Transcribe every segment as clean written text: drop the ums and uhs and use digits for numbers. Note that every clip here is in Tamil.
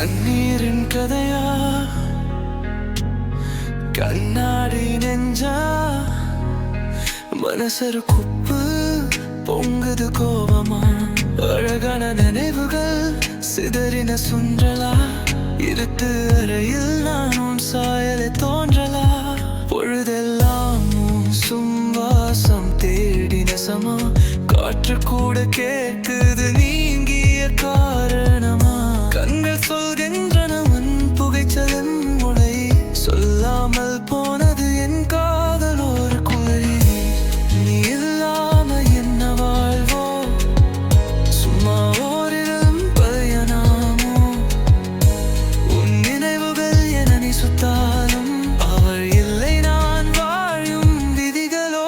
கண்ணீரின் கதையா கண்ணாடி நெஞ்சா மனசரு குப்பு பொங்குது கோபமா அழகான நினைவுகள் சிதறின சுன்றலா இருட்டு அறையில் நானும் சாயலை தோன்றலா பொழுதெல்லாம் சும்வாசம் தேடின சமா காற்று கூட கேட்குது நீங்கிய காரணமா கண்கள் சொல்கின்றன உன் புகைச்சலின் மொழி சொல்லாமல் போனது என் காதல் ஒரு குறை நீ இல்லாம என்ன வாழ்வோ சும்மா ஓரிடம் பயணமோ உன் நினைவுகள் என நீ சுத்தாலும் அவள் இல்லை நான் வாழும் விதிகளோ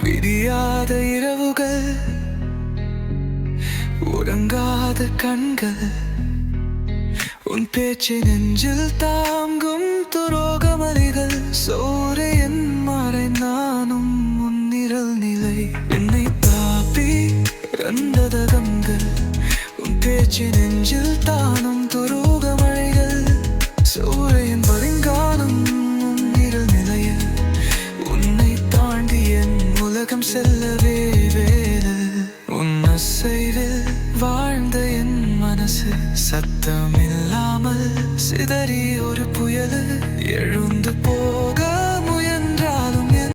விடியாத இரவுகள் உறங்காத கண்கள் உன் பேச்சை நெஞ்சில் தாங்கும் துரோகமலைகள் சூரியன் மறைந்தானும் முன்னிரல் நிலை என்னை தாப்பி ரந்ததகங்கள் உன் பேச்சை நெஞ்சில் தானும் துரோகமலைகள் சூரியன் பரிங்கானும் முன்னிரல் நிலையில் உன்னை தாண்டி என் உலகம் செல்லவே வேறு உன் அசைவில் வாழ்ந்த என் மனசு சத்தம் இல்லாமல் சிதறி ஒரு புயல் எழுந்த